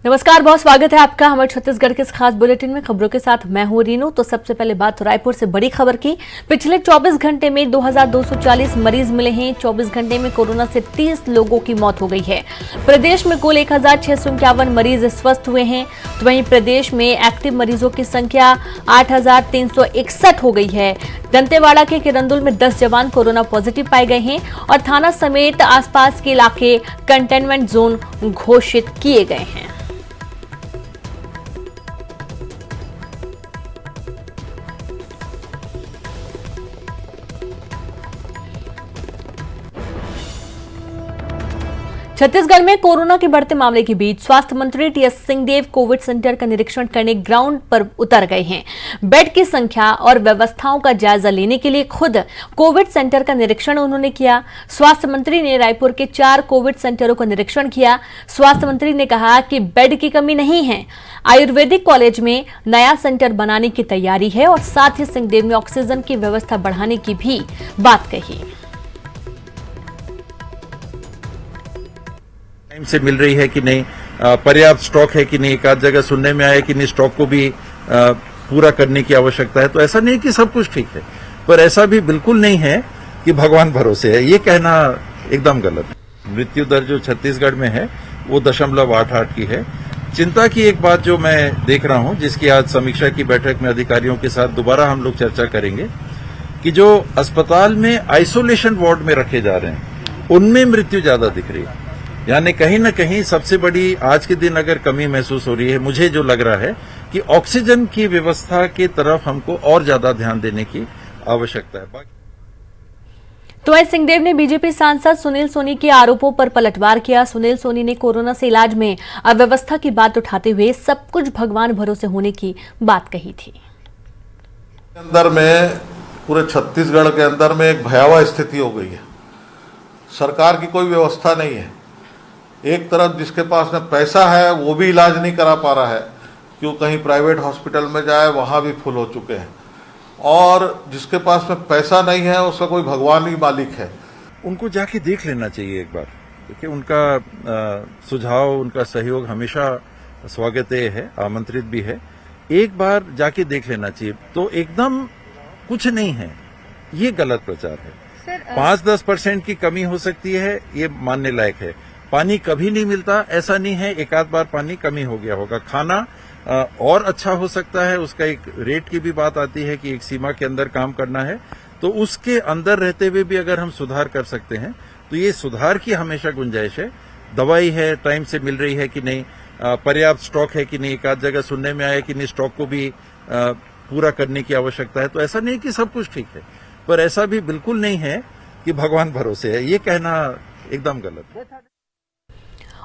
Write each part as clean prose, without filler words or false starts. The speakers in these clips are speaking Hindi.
नमस्कार, बहुत स्वागत है आपका हमारे छत्तीसगढ़ के इस खास बुलेटिन में। खबरों के साथ मैं हूं रीनू। तो सबसे पहले बात रायपुर से बड़ी खबर की। पिछले 24 घंटे में 2240 मरीज मिले हैं। 24 घंटे में कोरोना से 30 लोगों की मौत हो गई है। प्रदेश में कुल 1651 मरीज स्वस्थ हुए हैं। तो वहीं प्रदेश में एक्टिव मरीजों की संख्या 8361 हो गई है। दंतेवाड़ा के किरंदुल में 10 जवान कोरोना पॉजिटिव पाए गए हैं और थाना समेत आसपास के इलाके कंटेनमेंट जोन घोषित किए गए हैं। छत्तीसगढ़ में कोरोना के बढ़ते मामले के बीच स्वास्थ्य मंत्री टीएस सिंहदेव कोविड सेंटर का निरीक्षण करने ग्राउंड पर उतर गए हैं। बेड की संख्या और व्यवस्थाओं का जायजा लेने के लिए खुद कोविड सेंटर का निरीक्षण उन्होंने किया। स्वास्थ्य मंत्री ने रायपुर के 4 कोविड सेंटरों का निरीक्षण किया। स्वास्थ्य मंत्री ने कहा कि बेड की कमी नहीं है। आयुर्वेदिक कॉलेज में नया सेंटर बनाने की तैयारी है और साथ ही सिंहदेव ने ऑक्सीजन की व्यवस्था बढ़ाने की भी बात कही। टाइम से मिल रही है कि नहीं, पर्याप्त स्टॉक है कि नहीं, एक आध जगह सुनने में आया कि नहीं स्टॉक को भी पूरा करने की आवश्यकता है। तो ऐसा नहीं कि सब कुछ ठीक है, पर ऐसा भी बिल्कुल नहीं है कि भगवान भरोसे है, ये कहना एकदम गलत है। मृत्यु दर जो छत्तीसगढ़ में है वो 0.88 की है। चिंता की एक बात जो मैं देख रहा हूं, जिसकी आज समीक्षा की बैठक में अधिकारियों के साथ दोबारा हम लोग चर्चा करेंगे, कि जो अस्पताल में आइसोलेशन वार्ड में रखे जा रहे हैं उनमें मृत्यु ज्यादा दिख रही है। यानी कहीं न कहीं सबसे बड़ी आज के दिन अगर कमी महसूस हो रही है, मुझे जो लग रहा है कि ऑक्सीजन की व्यवस्था की तरफ हमको और ज्यादा ध्यान देने की आवश्यकता है। तो वहीं सिंहदेव ने बीजेपी सांसद सुनील सोनी के आरोपों पर पलटवार किया। सुनील सोनी ने कोरोना से इलाज में अव्यवस्था की बात उठाते हुए सब कुछ भगवान भरोसे होने की बात कही थी। अंदर में पूरे छत्तीसगढ़ के अंदर में एक भयावह स्थिति हो गई है। सरकार की कोई व्यवस्था नहीं है। एक तरफ जिसके पास में पैसा है वो भी इलाज नहीं करा पा रहा है, क्यों कहीं प्राइवेट हॉस्पिटल में जाए वहाँ भी फुल हो चुके हैं, और जिसके पास में पैसा नहीं है उसका कोई भगवान ही मालिक है। उनको जाके देख लेना चाहिए एक बार, देखिए उनका सुझाव, उनका सहयोग हमेशा स्वागत है, आमंत्रित भी है। एक बार जाके देख लेना चाहिए। तो एकदम कुछ नहीं है, ये गलत प्रचार है। 5-10% की कमी हो सकती है, ये मानने लायक है। पानी कभी नहीं मिलता ऐसा नहीं है, एक आध बार पानी कमी हो गया होगा। खाना और अच्छा हो सकता है, उसका एक रेट की भी बात आती है कि एक सीमा के अंदर काम करना है, तो उसके अंदर रहते हुए भी अगर हम सुधार कर सकते हैं तो ये सुधार की हमेशा गुंजाइश है। दवाई है, टाइम से मिल रही है कि नहीं, पर्याप्त स्टॉक है कि नहीं, एक आध जगह सुनने में आया कि नहीं स्टॉक को भी पूरा करने की आवश्यकता है। तो ऐसा नहीं कि सब कुछ ठीक है, पर ऐसा भी बिल्कुल नहीं है कि भगवान भरोसे है, ये कहना एकदम गलत है।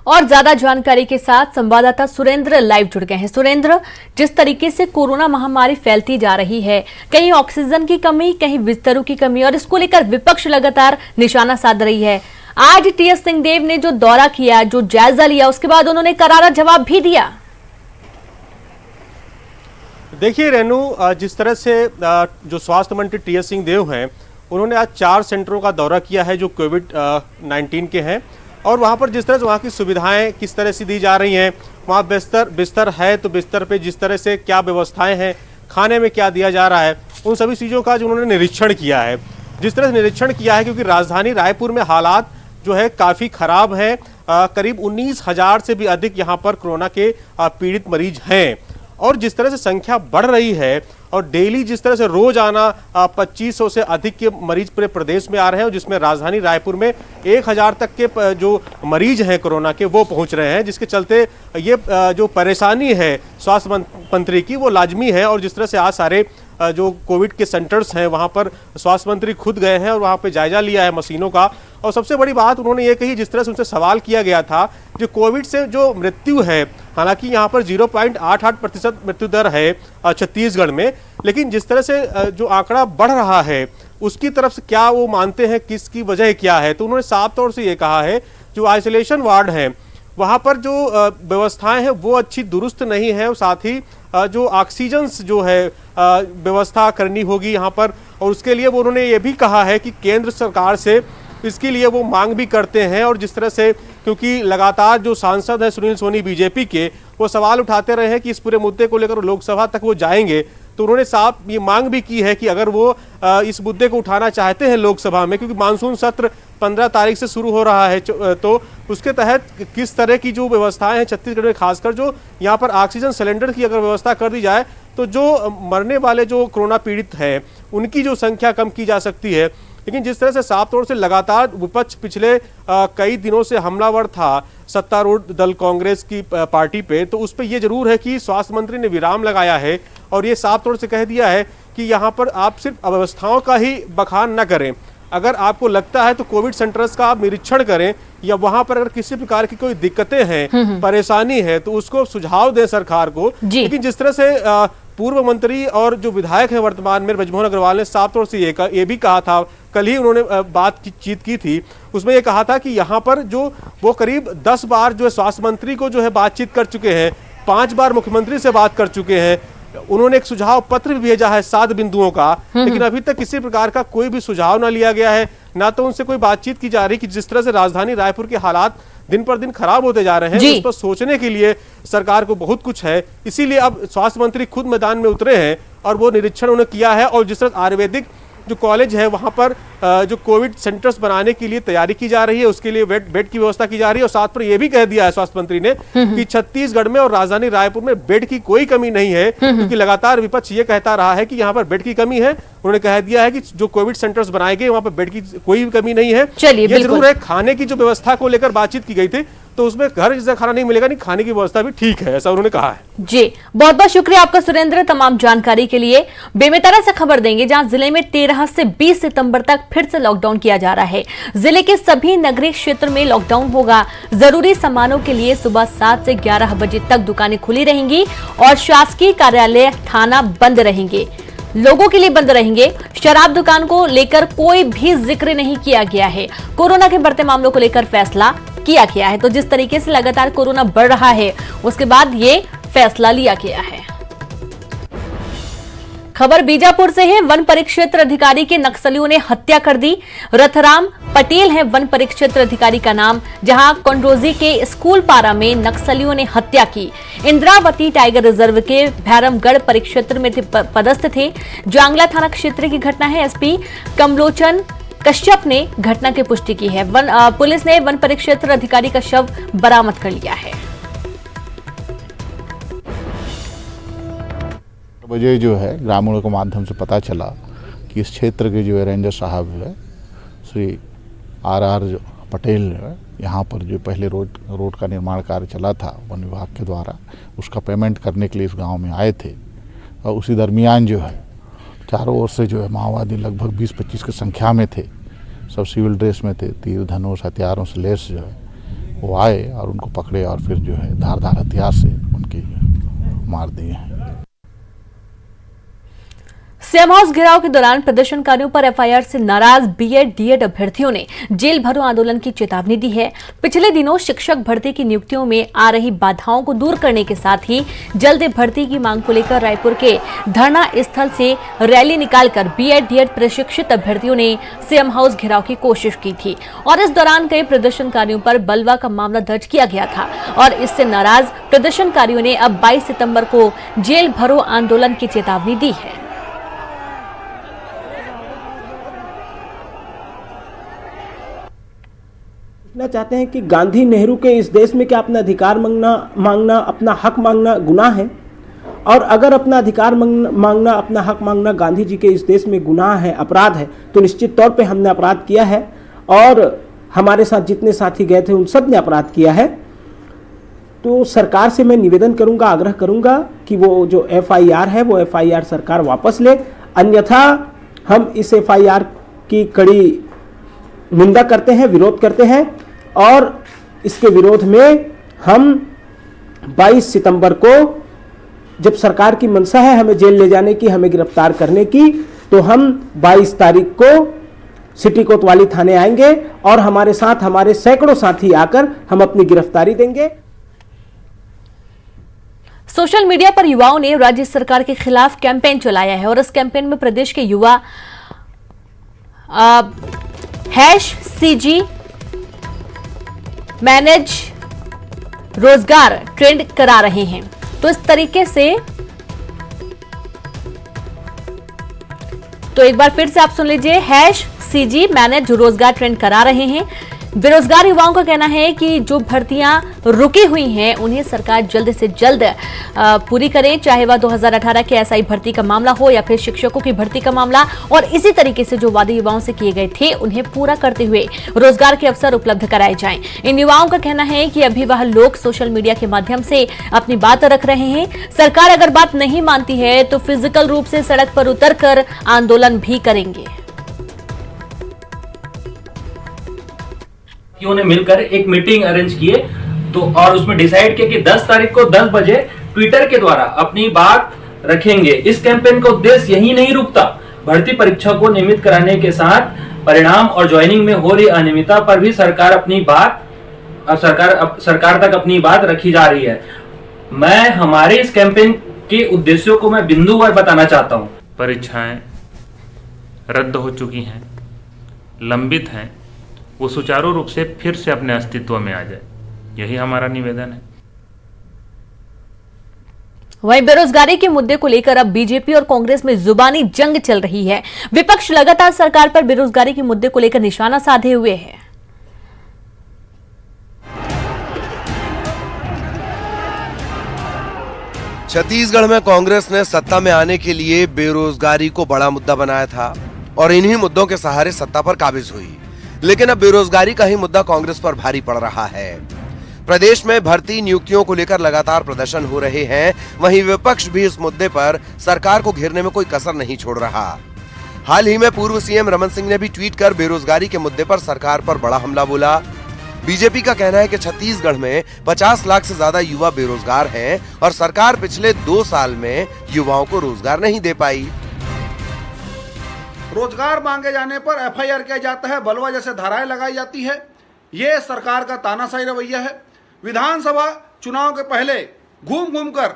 और ज्यादा जानकारी के साथ संवाददाता सुरेंद्र लाइव जुड़ गए हैं। सुरेंद्र, जिस तरीके से कोरोना महामारी फैलती जा रही है, कहीं ऑक्सीजन की कमी, कहीं बिस्तरों की कमी, और इसको लेकर विपक्ष लगातार निशाना साध रही है। आज टीएस सिंहदेव ने जो दौरा किया, जो जायजा लिया, उसके बाद उन्होंने करारा जवाब भी दिया। देखिए रेनू, जिस तरह से जो स्वास्थ्य मंत्री टीएस सिंहदेव हैं, उन्होंने आज 4 सेंटरों का दौरा किया है जो कोविड-19 के हैं, और वहाँ पर जिस तरह से वहाँ की सुविधाएं किस तरह से दी जा रही हैं, वहाँ बिस्तर है तो बिस्तर पे जिस तरह से क्या व्यवस्थाएं हैं, खाने में क्या दिया जा रहा है, उन सभी चीज़ों का जो उन्होंने निरीक्षण किया है। जिस तरह से निरीक्षण किया है, क्योंकि राजधानी रायपुर में हालात जो है काफ़ी ख़राब हैं। करीब 19,000 से भी अधिक यहाँ पर कोरोना के पीड़ित मरीज हैं, और जिस तरह से संख्या बढ़ रही है और डेली जिस तरह से रोज आना 2500 से अधिक के मरीज पूरे प्रदेश में आ रहे हैं, और जिसमें राजधानी रायपुर में 1000 तक के जो मरीज हैं कोरोना के वो पहुंच रहे हैं, जिसके चलते ये जो परेशानी है स्वास्थ्य मंत्री की वो लाजमी है। और जिस तरह से आज सारे जो कोविड के सेंटर्स हैं वहाँ पर स्वास्थ्य मंत्री खुद गए हैं और वहाँ पे जायजा लिया है मशीनों का। और सबसे बड़ी बात उन्होंने ये कही, जिस तरह से उनसे सवाल किया गया था जो कोविड से जो मृत्यु है, हालांकि यहाँ पर 0.88% मृत्यु दर है छत्तीसगढ़ में, लेकिन जिस तरह से जो आंकड़ा बढ़ रहा है उसकी तरफ से क्या वो मानते हैं, किसकी वजह क्या है। तो उन्होंने साफ तौर से ये कहा है जो आइसोलेशन वार्ड है वहाँ पर जो व्यवस्थाएं हैं वो अच्छी दुरुस्त नहीं है, और साथ ही जो ऑक्सीजन जो है व्यवस्था करनी होगी यहाँ पर, और उसके लिए वो उन्होंने ये भी कहा है कि केंद्र सरकार से इसके लिए वो मांग भी करते हैं। और जिस तरह से, क्योंकि लगातार जो सांसद हैं सुनील सोनी बीजेपी के, वो सवाल उठाते रहे हैं कि इस पूरे मुद्दे को लेकर लोकसभा तक वो जाएंगे, तो उन्होंने साफ ये मांग भी की है कि अगर वो इस मुद्दे को उठाना चाहते हैं लोकसभा में, क्योंकि मानसून सत्र 15 तारीख से शुरू हो रहा है, तो उसके तहत किस तरह की जो व्यवस्थाएं हैं छत्तीसगढ़ में, खासकर जो यहाँ पर ऑक्सीजन सिलेंडर की अगर व्यवस्था कर दी जाए तो जो मरने वाले जो कोरोना पीड़ित हैं उनकी जो संख्या कम की जा सकती है। लेकिन जिस तरह से साफ तौर से लगातार विपक्ष पिछले कई दिनों से हमलावर था सत्तारूढ़ दल कांग्रेस की पार्टी पे, तो उस पर यह जरूर है कि स्वास्थ्य मंत्री ने विराम लगाया है और ये साफ तौर से कह दिया है कि यहाँ पर आप सिर्फ अव्यवस्थाओं का ही बखान न करें, अगर आपको लगता है तो कोविड सेंटर्स का आप निरीक्षण करें, या वहां पर अगर किसी प्रकार की कोई दिक्कतें हैं, परेशानी है, तो उसको सुझाव दें सरकार को। लेकिन जिस तरह से पूर्व मंत्री और जो विधायक हैं वर्तमान में ब्रजमोहन अग्रवाल ने साफ तौर से ये भी कहा था, कल ही उन्होंने बातचीत की थी, उसमें ये कहा था कि यहाँ पर जो वो करीब 10 बार जो है स्वास्थ्य मंत्री को जो है बातचीत कर चुके हैं, 5 बार मुख्यमंत्री से बात कर चुके हैं, उन्होंने एक सुझाव पत्र भी भेजा है 7 बिंदुओं का, लेकिन अभी तक किसी प्रकार का कोई भी सुझाव ना लिया गया है, ना तो उनसे कोई बातचीत की जा रही कि जिस तरह से राजधानी रायपुर के हालात दिन पर दिन खराब होते जा रहे हैं, उस पर सोचने के लिए सरकार को बहुत कुछ है। इसीलिए अब स्वास्थ्य मंत्री खुद मैदान में उतरे हैं और वो निरीक्षण उन्होंने किया है। और जिस तरह आयुर्वेदिक जो कॉलेज है वहां पर जो कोविड सेंटर्स बनाने के लिए तैयारी की जा रही है, उसके लिए बेड की व्यवस्था की जा रही है। और साथ पर यह भी कह दिया है स्वास्थ्य मंत्री ने कि छत्तीसगढ़ में और राजधानी रायपुर में बेड की कोई कमी नहीं है, क्योंकि लगातार विपक्ष ये कहता रहा है कि यहाँ पर बेड की कमी है। उन्होंने कह दिया है कि जो कोविड सेंटर्स बनाए गए वहां पर बेड की कोई कमी नहीं है। चलिए, ये जरूर है खाने की जो व्यवस्था को लेकर बातचीत की गई थी, तो उसमें घर जैसा खाना नहीं मिलेगा, नहीं खाने की व्यवस्था भी ठीक है, ऐसा उन्होंने कहा है। जी, बहुत बहुत शुक्रिया आपका सुरेंद्र तमाम जानकारी के लिए। बेमेतरा से खबर देंगे, जहां जिले में 13 से 20 सितंबर तक फिर से लॉकडाउन किया जा रहा है। जिले के सभी नगरीय क्षेत्र में लॉकडाउन होगा। जरूरी सामानों के लिए सुबह 7 से 11 बजे तक दुकानें खुली रहेंगी और शासकीय कार्यालय, थाना बंद रहेंगे, लोगों के लिए बंद रहेंगे। शराब दुकान को लेकर कोई भी जिक्र नहीं किया गया है। कोरोना के बढ़ते मामलों को लेकर फैसला किया गया है। तो जिस तरीके से लगातार कोरोना बढ़ रहा है, उसके बाद ये फैसला लिया गया है। खबर बीजापुर से है। वन परिक्षेत्र अधिकारी के नक्सलियों ने हत्या कर दी। रथराम पटेल है वन परिक्षेत्र अधिकारी का नाम, जहां कंडोजी के स्कूल पारा में नक्सलियों ने हत्या की। इंद्रावती टाइगर रिजर्व के भैरमगढ़ परिक्षेत्र में पदस्थ थे। जांगला थाना क्षेत्र की घटना है। एसपी कमलोचन कश्यप ने घटना की पुष्टि की है। पुलिस ने वन परिक्षेत्र अधिकारी का शव बरामद कर लिया है। बजे जो है ग्रामीणों के माध्यम से पता चला कि इस क्षेत्र के जो है रेंजर साहब है श्री आर जो पटेल है, यहाँ पर जो पहले रोड का निर्माण कार्य चला था वन विभाग के द्वारा, उसका पेमेंट करने के लिए इस गांव में आए थे। और उसी दरमियान जो है चारों ओर से जो है माओवादी लगभग 20-25 की संख्या में थे, सब सिविल ड्रेस में थे, तीर धनुष हथियारों से लैस जो है वो आए और उनको पकड़े और फिर जो है धारदार हथियार से उनकी मार दिए हैं। सीएम हाउस घेराव के दौरान प्रदर्शनकारियों पर एफआईआर से नाराज बीएड डीएड अभ्यर्थियों ने जेल भरो आंदोलन की चेतावनी दी है। पिछले दिनों शिक्षक भर्ती की नियुक्तियों में आ रही बाधाओं को दूर करने के साथ ही जल्द भर्ती की मांग को लेकर रायपुर के धरना स्थल से रैली निकालकर बीएड डीएड प्रशिक्षित अभ्यर्थियों ने सीएम हाउस घेराव की कोशिश की थी और इस दौरान कई प्रदर्शनकारियों पर बलवा का मामला दर्ज किया गया था। और इससे नाराज प्रदर्शनकारियों ने अब 22 सितंबर को जेल भरो आंदोलन की चेतावनी दी है। पूछना चाहते हैं कि गांधी नेहरू के इस देश में क्या अपना अधिकार मांगना अपना हक मांगना गुनाह है? और अगर अपना अधिकार मांगना अपना हक मांगना गांधी जी के इस देश में गुनाह है, अपराध है, तो निश्चित तौर पे हमने अपराध किया है और हमारे साथ जितने साथी गए थे उन सब ने अपराध किया है। तो सरकार से मैं निवेदन करूंगा, आग्रह करूंगा कि वो जो एफआईआर है वो एफआईआर सरकार वापस ले, अन्यथा हम इस एफआईआर की कड़ी निंदा करते हैं, विरोध करते हैं और इसके विरोध में हम 22 सितंबर को, जब सरकार की मंशा है हमें जेल ले जाने की, हमें गिरफ्तार करने की, तो हम 22 तारीख को सिटी कोतवाली थाने आएंगे और हमारे साथ हमारे सैकड़ों साथी आकर हम अपनी गिरफ्तारी देंगे। सोशल मीडिया पर युवाओं ने राज्य सरकार के खिलाफ कैंपेन चलाया है और इस कैंपेन में प्रदेश के युवा #CG मैनेज रोजगार ट्रेंड करा रहे हैं। तो इस तरीके से तो एक बार फिर से आप सुन लीजिए, #CG मैनेज रोजगार ट्रेंड करा रहे हैं। बेरोजगार युवाओं का कहना है कि जो भर्तियां रुकी हुई हैं उन्हें सरकार जल्द से जल्द पूरी करे, चाहे वह 2018 के SI भर्ती का मामला हो या फिर शिक्षकों की भर्ती का मामला। और इसी तरीके से जो वादे युवाओं से किए गए थे उन्हें पूरा करते हुए रोजगार के अवसर उपलब्ध कराए जाएं। इन युवाओं का कहना है कि अभी वह लोग सोशल मीडिया के माध्यम से अपनी बात रख रहे हैं। सरकार अगर बात नहीं मानती है तो फिजिकल रूप से सड़क पर उतरकर आंदोलन भी करेंगे। ने मिलकर एक मीटिंग अरेंज किए तो और उसमें डिसाइड किया कि 10 तारीख को 10 बजे ट्विटर के द्वारा अपनी बात रखेंगे। इस कैंपेन का उद्देश्य यही नहीं रुकता, भर्ती परीक्षा को नियमित कराने के साथ परिणाम और ज्वाइनिंग में हो रही अनियमितता पर भी सरकार तक अपनी बात रखी जा रही है। मैं हमारे इस कैंपेन के उद्देश्यों को मैं बिंदुवार बताना चाहता हूँ। परीक्षाएं रद्द हो चुकी हैं, लंबित हैं, वो सुचारू रूप से फिर से अपने अस्तित्व में आ जाए, यही हमारा निवेदन है। वहीं बेरोजगारी के मुद्दे को लेकर अब बीजेपी और कांग्रेस में जुबानी जंग चल रही है। विपक्ष लगातार सरकार पर बेरोजगारी के मुद्दे को लेकर निशाना साधे हुए है। छत्तीसगढ़ में कांग्रेस ने सत्ता में आने के लिए बेरोजगारी को बड़ा मुद्दा बनाया था और इन्हीं मुद्दों के सहारे सत्ता पर काबिज हुई। लेकिन अब बेरोजगारी का ही मुद्दा कांग्रेस पर भारी पड़ रहा है। प्रदेश में भर्ती नियुक्तियों को लेकर लगातार प्रदर्शन हो रहे हैं, वहीं विपक्ष भी इस मुद्दे पर सरकार को घेरने में कोई कसर नहीं छोड़ रहा। हाल ही में पूर्व सीएम रमन सिंह ने भी ट्वीट कर बेरोजगारी के मुद्दे पर सरकार पर बड़ा हमला बोला। बीजेपी का कहना है कि छत्तीसगढ़ में 50 लाख से ज्यादा युवा बेरोजगार हैं और सरकार पिछले 2 साल में युवाओं को रोजगार नहीं दे पाई। रोजगार मांगे जाने पर FIR किया जाता है, बलवा जैसे धाराएं लगाई जाती है। ये सरकार का तानाशाही रवैया है। विधानसभा चुनाव के पहले घूम घूम कर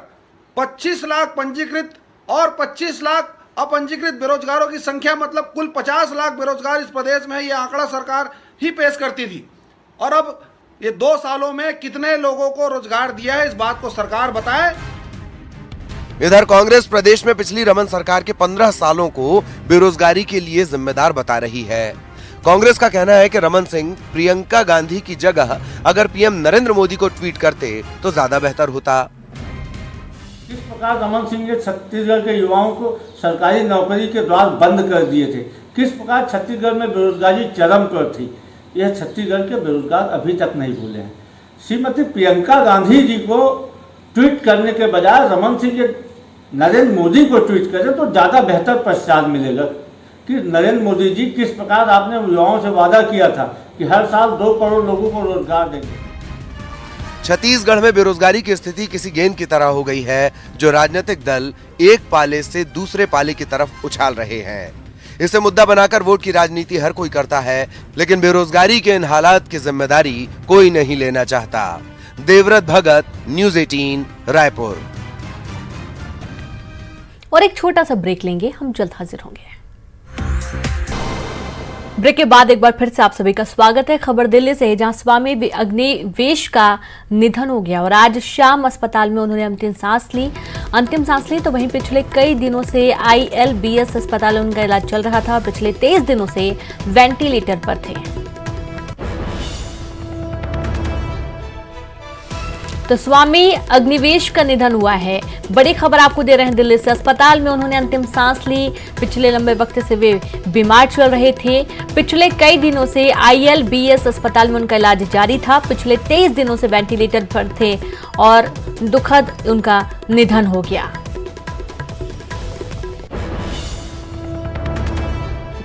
25 लाख पंजीकृत और 25 लाख अपंजीकृत बेरोजगारों की संख्या, मतलब कुल 50 लाख बेरोजगार इस प्रदेश में है, ये आंकड़ा सरकार ही पेश करती थी। और अब ये 2 सालों में कितने लोगों को रोजगार दिया है, इस बात को सरकार बताए। इधर कांग्रेस प्रदेश में पिछली रमन सरकार के 15 सालों को बेरोजगारी के लिए जिम्मेदार बता रही है। कांग्रेस का कहना है कि रमन सिंह प्रियंका गांधी की जगह अगर पीएम नरेंद्र मोदी को ट्वीट करते तो ज्यादा बेहतर होता। किस प्रकार रमन सिंह ने छत्तीसगढ़ के युवाओं को सरकारी नौकरी के द्वार बंद कर दिए थे, किस प्रकार छत्तीसगढ़ में बेरोजगारी चरम पर थी, यह छत्तीसगढ़ के बेरोजगार अभी तक नहीं भूले हैं। श्रीमती प्रियंका गांधी जी को ट्वीट करने के बजाय रमन सिंह नरेंद्र मोदी को ट्वीट करें तो ज़्यादा बेहतर पश्चात मिलेगा कि नरेंद्र मोदी जी किस प्रकार आपने युवाओं से वादा किया था कि हर साल 2 करोड़ लोगों को रोजगार देंगे। छत्तीसगढ़ में बेरोजगारी की स्थिति किसी गेंद की तरह हो गई है, जो राजनीतिक दल एक पाले से दूसरे पाले की तरफ उछाल रहे हैं। इसे मुद्दा बनाकर वोट की राजनीति हर कोई करता है, लेकिन बेरोजगारी के इन हालात की जिम्मेदारी कोई नहीं लेना चाहता। देवव्रत भगत, न्यूज़ 18, रायपुर। और एक छोटा सा ब्रेक लेंगे, हम जल्द हाजिर होंगे। ब्रेक के बाद एक बार फिर से आप सभी का स्वागत है। खबर दिल्ली से है, जहां स्वामी अग्निवेश का निधन हो गया और आज शाम अस्पताल में उन्होंने अंतिम सांस ली। तो वहीं पिछले कई दिनों से ILBS अस्पताल में उनका इलाज चल रहा था। पिछले 23 दिनों से वेंटिलेटर पर थे। तो स्वामी अग्निवेश का निधन हुआ है। बड़ी खबर आपको दे रहे हैं दिल्ली से। अस्पताल में उन्होंने अंतिम सांस ली। पिछले लंबे वक्त से वे बीमार चल रहे थे। पिछले कई दिनों से ILBS अस्पताल में उनका इलाज जारी था। पिछले 23 दिनों से वेंटिलेटर पर थे और दुखद उनका निधन हो गया।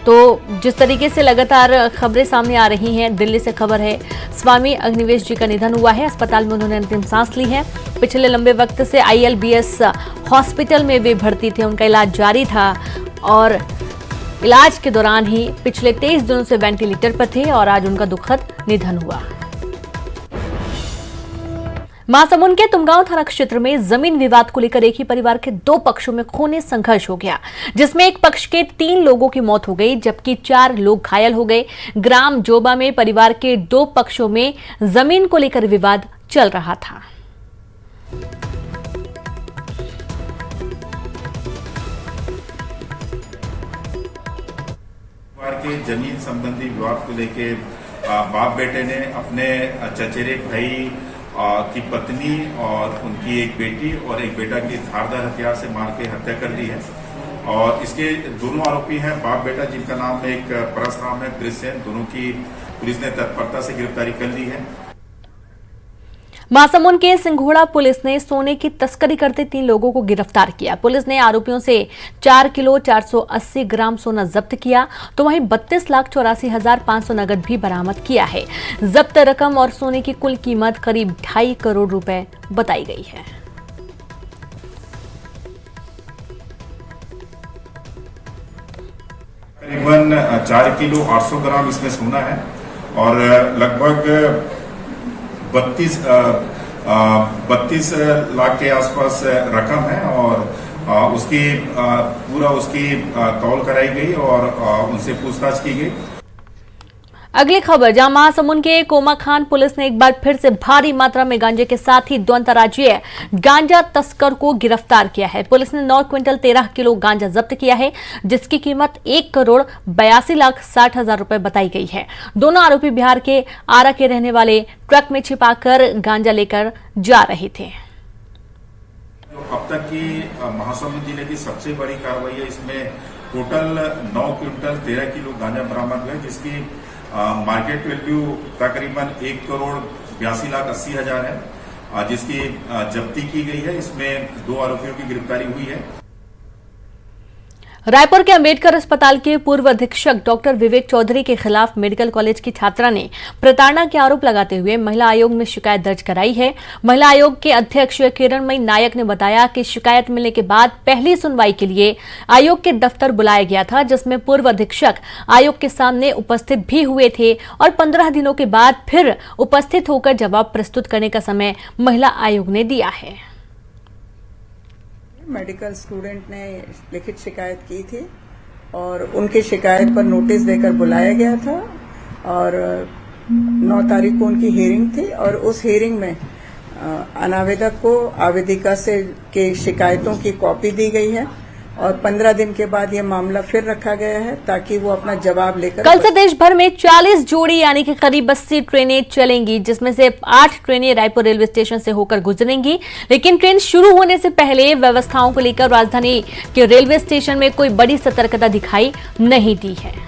तो जिस तरीके से लगातार खबरें सामने आ रही हैं, दिल्ली से खबर है, स्वामी अग्निवेश जी का निधन हुआ है। अस्पताल में उन्होंने अंतिम सांस ली है। पिछले लंबे वक्त से ILBS हॉस्पिटल में वे भर्ती थे, उनका इलाज जारी था और इलाज के दौरान ही पिछले 23 दिनों से वेंटिलेटर पर थे और आज उनका दुखद निधन हुआ। महासमुंद के तुमगांव थाना क्षेत्र में जमीन विवाद को लेकर एक ही परिवार के दो पक्षों में खूनी संघर्ष हो गया, जिसमें एक पक्ष के 3 लोगों की मौत हो गई जबकि 4 लोग घायल हो गए। ग्राम जोबा में परिवार के 2 पक्षों में जमीन को लेकर विवाद चल रहा था। के जमीन संबंधी विवाद को लेके बाप बेटे ने अपने चचेरे भाई की पत्नी और उनकी एक बेटी और एक बेटा की धारदार हथियार से मार के हत्या कर दी है। और इसके दोनों आरोपी हैं बाप बेटा, जिनका नाम एक परशुराम है, दृश्यसेन। दोनों की पुलिस ने तत्परता से गिरफ्तारी कर ली है। महासमुंद के सिंघोड़ा पुलिस ने सोने की तस्करी करते 3 लोगों को गिरफ्तार किया। पुलिस ने आरोपियों से 4 किलो 480 ग्राम सोना जब्त किया, तो वहीं 32,84,500 नगद भी बरामद किया है। जब्त रकम और सोने की कुल कीमत करीब 2.5 करोड़ रुपए बताई गई है। करीबन 4 किलो 800 ग्राम इसमें सोना है और लगभग 32 लाख के आसपास रकम है और उसकी तौल कराई गई और उनसे पूछताछ की गई। अगली खबर, जहां महासमुंद के कोमा खान पुलिस ने एक बार फिर से भारी मात्रा में गांजे के साथ ही 2 अंतर्राज्यीय गांजा तस्कर को गिरफ्तार किया है। पुलिस ने 9 क्विंटल 13 किलो गांजा जब्त किया है, जिसकी कीमत 1 करोड़ 82,60,000 रुपए बताई गई है। दोनों आरोपी बिहार के आरा के रहने वाले ट्रक में छिपाकर गांजा लेकर जा रहे थे। अब तक की महासमुंद जिले की सबसे बड़ी कार्रवाई है। इसमें टोटल 9 क्विंटल 13 किलो गांजा बरामद हुआ, जिसकी मार्केट वैल्यू तकरीबन 1 करोड़ 82,80,000 है, जिसकी जब्ती की गई है। इसमें 2 आरोपियों की गिरफ्तारी हुई है। रायपुर के अंबेडकर अस्पताल के पूर्व अधीक्षक डॉक्टर विवेक चौधरी के खिलाफ मेडिकल कॉलेज की छात्रा ने प्रताड़ना के आरोप लगाते हुए महिला आयोग में शिकायत दर्ज कराई है। महिला आयोग के अध्यक्ष किरणमयी नायक ने बताया कि शिकायत मिलने के बाद पहली सुनवाई के लिए आयोग के दफ्तर बुलाया गया था, जिसमें पूर्व अधीक्षक आयोग के सामने उपस्थित भी हुए थे और 15 दिनों के बाद फिर उपस्थित होकर जवाब प्रस्तुत करने का समय महिला आयोग ने दिया है। मेडिकल स्टूडेंट ने लिखित शिकायत की थी और उनकी शिकायत पर नोटिस देकर बुलाया गया था और 9 तारीख को उनकी हियरिंग थी और उस हियरिंग में अनावेदक को आवेदिका से के शिकायतों की कॉपी दी गई है और 15 दिन के बाद ये मामला फिर रखा गया है ताकि वो अपना जवाब लेकर। कल से देश भर में 40 जोड़ी यानी कि करीब 80 ट्रेनें चलेंगी, जिसमें से 8 ट्रेनें रायपुर रेलवे स्टेशन से होकर गुजरेंगी। लेकिन ट्रेन शुरू होने से पहले व्यवस्थाओं को लेकर राजधानी के रेलवे स्टेशन में कोई बड़ी सतर्कता दिखाई नहीं दी है।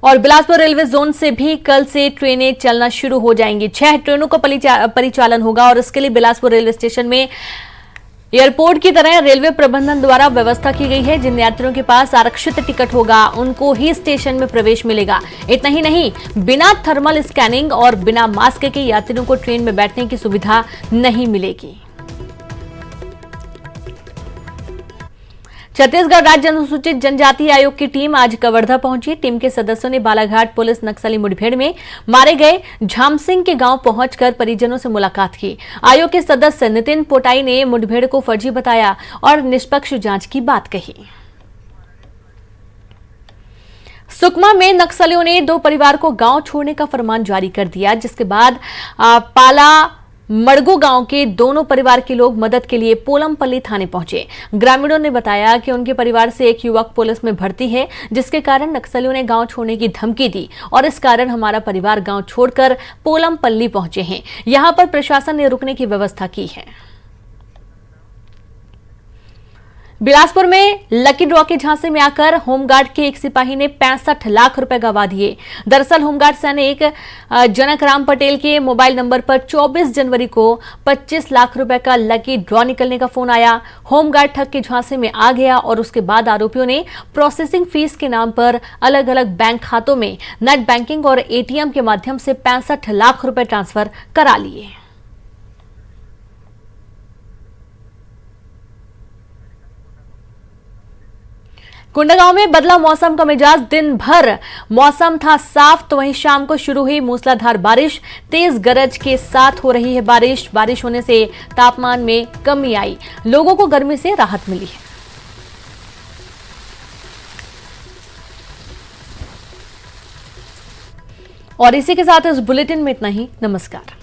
और बिलासपुर रेलवे जोन से भी कल से ट्रेनें चलना शुरू हो जाएंगी। 6 ट्रेनों का परिचालन होगा और इसके लिए बिलासपुर रेलवे स्टेशन में एयरपोर्ट की तरह रेलवे प्रबंधन द्वारा व्यवस्था की गई है। जिन यात्रियों के पास आरक्षित टिकट होगा उनको ही स्टेशन में प्रवेश मिलेगा। इतना ही नहीं, बिना थर्मल स्कैनिंग और बिना मास्क के यात्रियों को ट्रेन में बैठने की सुविधा नहीं मिलेगी। छत्तीसगढ़ राज्य अनुसूचित जनजाति आयोग की टीम आज कवर्धा पहुंची। टीम के सदस्यों ने बालाघाट पुलिस नक्सली मुठभेड़ में मारे गए झामसिंह के गांव पहुंचकर परिजनों से मुलाकात की। आयोग के सदस्य नितिन पोटाई ने मुठभेड़ को फर्जी बताया और निष्पक्ष जांच की बात कही। सुकमा में नक्सलियों ने 2 परिवार को गांव छोड़ने का फरमान जारी कर दिया, जिसके बाद पाला मड़गू गांव के दोनों परिवार के लोग मदद के लिए पोलमपल्ली थाने पहुंचे। ग्रामीणों ने बताया कि उनके परिवार से एक युवक पुलिस में भर्ती है, जिसके कारण नक्सलियों ने गांव छोड़ने की धमकी दी और इस कारण हमारा परिवार गांव छोड़कर पोलमपल्ली पहुंचे हैं। यहां पर प्रशासन ने रुकने की व्यवस्था की है। बिलासपुर में लकी ड्रॉ के झांसे में आकर होमगार्ड के एक सिपाही ने 65 लाख रुपए गंवा दिए। दरअसल होमगार्ड सैनिक जनक राम पटेल के मोबाइल नंबर पर 24 जनवरी को 25 लाख रुपए का लकी ड्रॉ निकलने का फोन आया। होमगार्ड ठग के झांसे में आ गया और उसके बाद आरोपियों ने प्रोसेसिंग फीस के नाम पर अलग अलग बैंक खातों में नेट बैंकिंग और एटीएम के माध्यम से 65 लाख रुपए ट्रांसफर करा लिए। कोंडागांव में बदला मौसम का मिजाज। दिन भर मौसम था साफ, तो वहीं शाम को शुरू हुई मूसलाधार बारिश। तेज गरज के साथ हो रही है बारिश। बारिश होने से तापमान में कमी आई, लोगों को गर्मी से राहत मिली है। और इसी के साथ इस बुलेटिन में इतना ही। नमस्कार।